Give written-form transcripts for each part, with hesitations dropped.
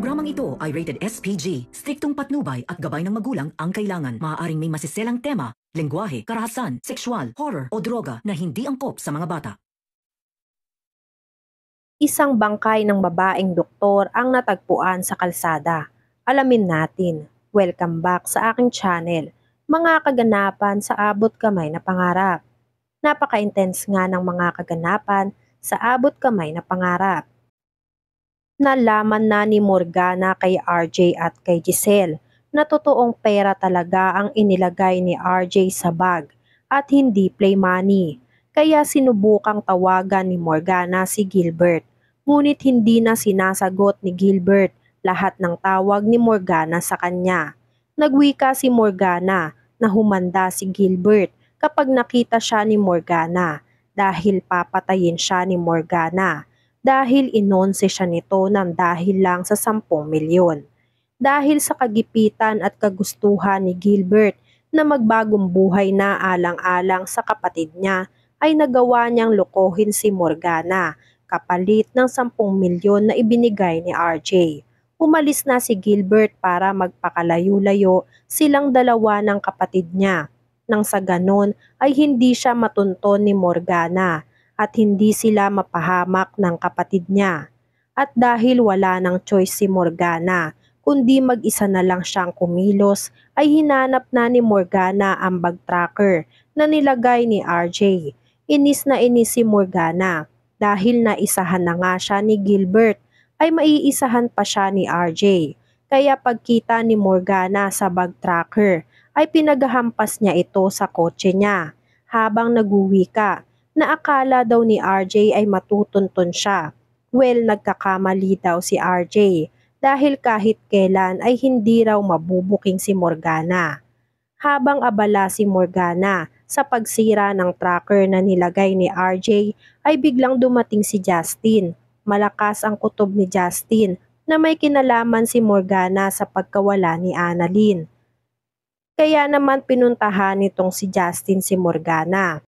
Programang ito ay rated SPG. Striktong patnubay at gabay ng magulang ang kailangan. Maaaring may masiselang tema, lengguwahe, karahasan, sexual, horror o droga na hindi angkop sa mga bata. Isang bangkay ng babaeng doktor ang natagpuan sa kalsada. Alamin natin. Welcome back sa aking channel. Mga kaganapan sa abot kamay na pangarap. Napaka-intense nga ng mga kaganapan sa abot kamay na pangarap. Nalaman na ni Morgana kay RJ at kay Giselle na totoong pera talaga ang inilagay ni RJ sa bag at hindi play money. Kaya sinubukang tawagan ni Morgana si Gilbert. Ngunit hindi na sinasagot ni Gilbert lahat ng tawag ni Morgana sa kanya. Nagwika si Morgana na humanda si Gilbert kapag nakita siya ni Morgana dahil papatayin siya ni Morgana. Dahil inonse siya nito ng dahil lang sa 10 milyon. Dahil sa kagipitan at kagustuhan ni Gilbert na magbagong buhay na alang-alang sa kapatid niya, ay nagawa niyang lokohin si Morgana kapalit ng 10 milyon na ibinigay ni RJ. Umalis na si Gilbert para magpakalayo-layo silang dalawa ng kapatid niya. Nang sa ganon ay hindi siya matunton ni Morgana at hindi sila mapahamak ng kapatid niya. At dahil wala ng choice si Morgana, kundi mag-isa na lang siyang kumilos, ay hinanap na ni Morgana ang bag tracker na nilagay ni RJ. Inis na inis si Morgana dahil naisahan na nga siya ni Gilbert, ay maiisahan pa siya ni RJ. Kaya pagkita ni Morgana sa bag tracker, ay pinaghampas niya ito sa kotse niya habang nag-uwi ka, na akala daw ni RJ ay matutunton siya. Well, nagkakamali daw si RJ dahil kahit kailan ay hindi raw mabubuking si Morgana. Habang abala si Morgana sa pagsira ng tracker na nilagay ni RJ, ay biglang dumating si Justin. Malakas ang kutob ni Justin na may kinalaman si Morgana sa pagkawala ni Annalyn. Kaya naman pinuntahan nitong si Justin si Morgana.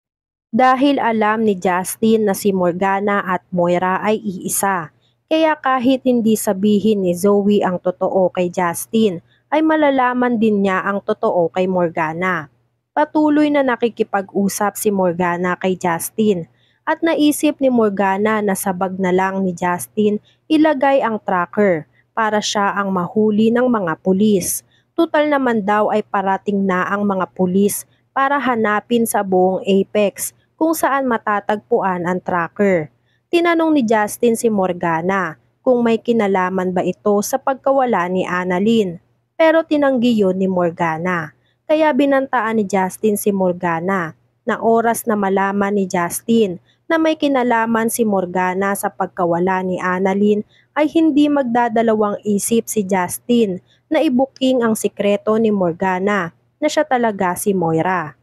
Dahil alam ni Justin na si Morgana at Moira ay iisa. Kaya kahit hindi sabihin ni Zoe ang totoo kay Justin, ay malalaman din niya ang totoo kay Morgana. Patuloy na nakikipag-usap si Morgana kay Justin at naisip ni Morgana na sa bag na lang ni Justin ilagay ang tracker para siya ang mahuli ng mga pulis. Tutal naman daw ay parating na ang mga pulis para hanapin sa buong Apex kung saan matatagpuan ang tracker. Tinanong ni Justin si Morgana kung may kinalaman ba ito sa pagkawala ni Annalyn, pero tinanggi yun ni Morgana. Kaya binantaan ni Justin si Morgana na oras na malaman ni Justin na may kinalaman si Morgana sa pagkawala ni Annalyn, ay hindi magdadalawang isip si Justin na ibuking ang sikreto ni Morgana na siya talaga si Moira.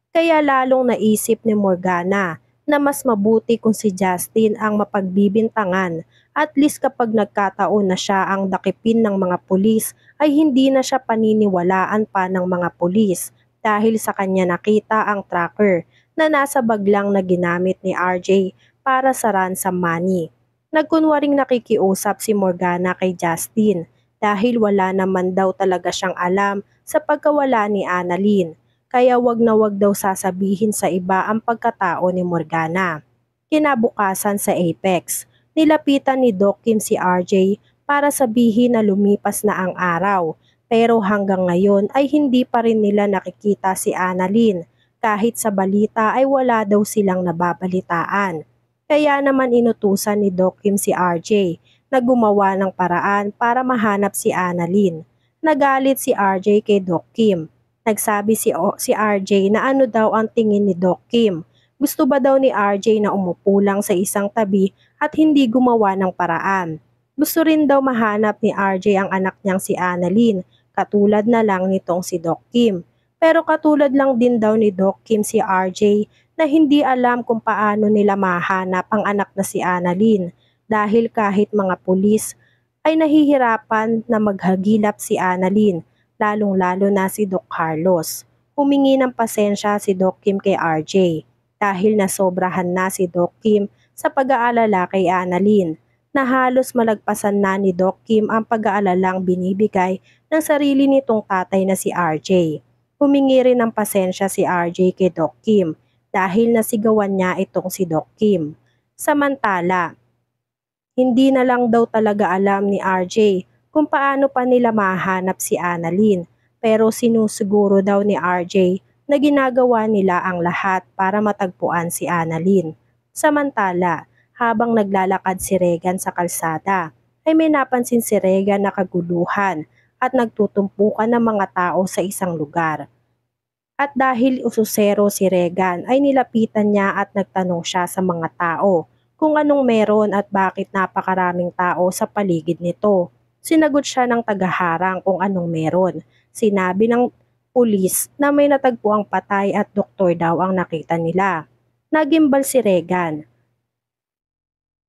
Kaya lalong naisip ni Morgana na mas mabuti kung si Justin ang mapagbibintangan, at least kapag nagkataon na siya ang dakipin ng mga pulis ay hindi na siya paniniwalaan pa ng mga pulis dahil sa kanya nakita ang tracker na nasa bag lang na ginamit ni RJ para sa ransom money. Nagkunwaring nakikiusap si Morgana kay Justin dahil wala naman daw talaga siyang alam sa pagkawala ni Annalyn. Kaya wag na wag daw sasabihin sa iba ang pagkatao ni Morgana. Kinabukasan sa Apex, nilapitan ni Doc Kim si RJ para sabihin na lumipas na ang araw, pero hanggang ngayon ay hindi pa rin nila nakikita si Annalyn, kahit sa balita ay wala daw silang nababalitaan. Kaya naman inutusan ni Doc Kim si RJ na gumawa ng paraan para mahanap si Annalyn. Nagalit si RJ kay Doc Kim. Nagsabi si RJ na ano daw ang tingin ni Doc Kim. Gusto ba daw ni RJ na umupo lang sa isang tabi at hindi gumawa ng paraan? Gusto rin daw mahanap ni RJ ang anak niyang si Annalyn, katulad na lang nitong si Doc Kim. Pero katulad lang din daw ni Doc Kim si RJ na hindi alam kung paano nila mahanap ang anak na si Annalyn, dahil kahit mga pulis ay nahihirapan na maghagilap si Annalyn, lalong-lalo na si Doc Carlos. Humingi ng pasensya si Doc Kim kay RJ dahil nasobrahan na si Doc Kim sa pag-aalala kay Annalyn. na halos malagpasan na ni Doc Kim ang pag-aalalang binibigay ng sarili nitong tatay na si RJ. Humingi rin ng pasensya si RJ kay Doc Kim dahil nasigawan niya itong si Doc Kim. Samantala, hindi na lang daw talaga alam ni RJ kung paano pa nila mahanap si Annalyn, pero sinusiguro daw ni RJ na ginagawa nila ang lahat para matagpuan si Annalyn. Samantala, habang naglalakad si Regan sa kalsada, ay may napansin si Regan na kaguluhan at nagtutumpukan ng mga tao sa isang lugar. At dahil ususero si Regan ay nilapitan niya at nagtanong siya sa mga tao kung anong meron at bakit napakaraming tao sa paligid nito. Sinagot siya ng tagaharang kung anong meron. Sinabi ng pulis na may natagpuang patay at doktor daw ang nakita nila. Nagimbal si Regan.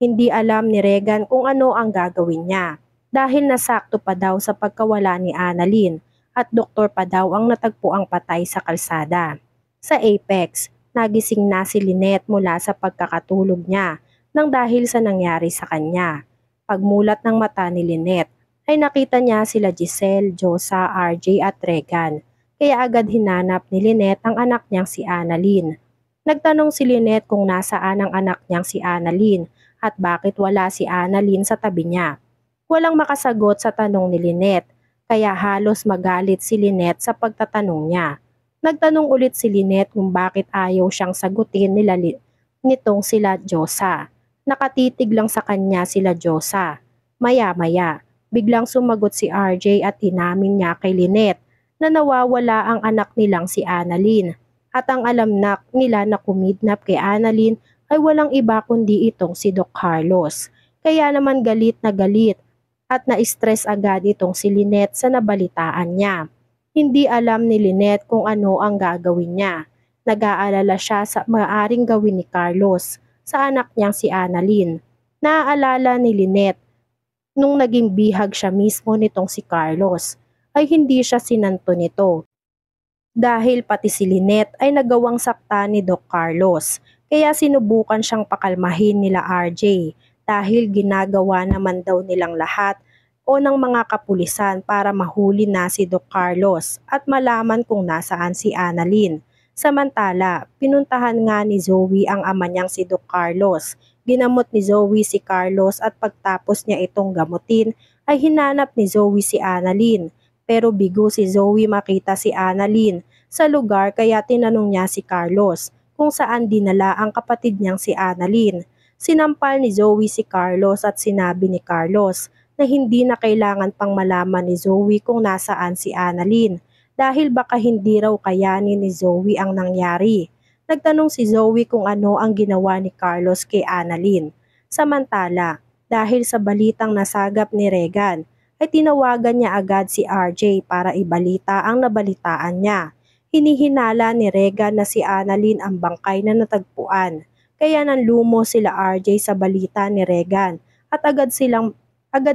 Hindi alam ni Regan kung ano ang gagawin niya dahil nasakto pa daw sa pagkawala ni Annalyn at doktor pa daw ang natagpuang patay sa kalsada. Sa Apex, nagising na si Lynette mula sa pagkakatulog niya nang dahil sa nangyari sa kanya. Pagmulat ng mata ni Lynette, ay nakita niya sila Giselle, Josa, RJ at Regan. Kaya agad hinanap ni Lynette ang anak niyang si Annalyn. Nagtanong si Lynette kung nasaan ang anak niyang si Annalyn at bakit wala si Annalyn sa tabi niya. Walang makasagot sa tanong ni Lynette, kaya halos magalit si Lynette sa pagtatanong niya. Nagtanong ulit si Lynette kung bakit ayaw siyang sagutin nitong sila Josa. Nakatitig lang sa kanya sila Josa. Maya-maya, biglang sumagot si RJ at inamin niya kay Lynette na nawawala ang anak nilang si Annalyn. At ang alam nila na kumidnap kay Annalyn ay walang iba kundi itong si Doc Carlos. Kaya naman galit na galit at na-stress agad itong si Lynette sa nabalitaan niya. Hindi alam ni Lynette kung ano ang gagawin niya. Nag-aalala siya sa maaaring gawin ni Carlos sa anak niyang si Annalyn. Naaalala ni Lynette nung naging bihag siya mismo nitong si Carlos ay hindi siya sinanto nito. Dahil pati si Lynette ay nagawang sakta ni Doc Carlos, kaya sinubukan siyang pakalmahin nila RJ dahil ginagawa naman daw nilang lahat o ng mga kapulisan para mahuli na si Doc Carlos at malaman kung nasaan si Annalyn. Samantala, pinuntahan nga ni Zoe ang ama niyang si Doc Carlos. Ginamot ni Zoe si Carlos at pagtapos niya itong gamutin ay hinanap ni Zoe si Annalyn. Pero bigo si Zoe makita si Annalyn sa lugar kaya tinanong niya si Carlos kung saan dinala ang kapatid niyang si Annalyn. Sinampal ni Zoe si Carlos at sinabi ni Carlos na hindi na kailangan pang malaman ni Zoe kung nasaan si Annalyn dahil baka hindi raw kayanin ni Zoe ang nangyari. Nagtanong si Zoe kung ano ang ginawa ni Carlos kay Annalyn. Samantala, dahil sa balitang nasagap ni Regan, ay tinawagan niya agad si RJ para ibalita ang nabalitaan niya. Hinihinala ni Regan na si Annalyn ang bangkay na natagpuan. Kaya nanlumo sila RJ sa balita ni Regan at agad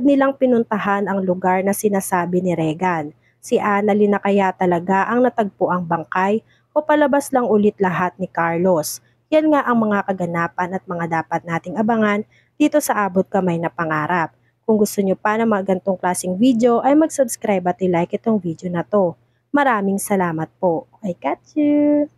nilang pinuntahan ang lugar na sinasabi ni Regan. Si Annalyn na kaya talaga ang natagpuang bangkay o palabas lang ulit lahat ni Carlos. Yan nga ang mga kaganapan at mga dapat nating abangan dito sa Abot Kamay na Pangarap. Kung gusto nyo pa ng mga gantong klaseng video ay mag-subscribe at i-like itong video na to. Maraming salamat po. I catch you!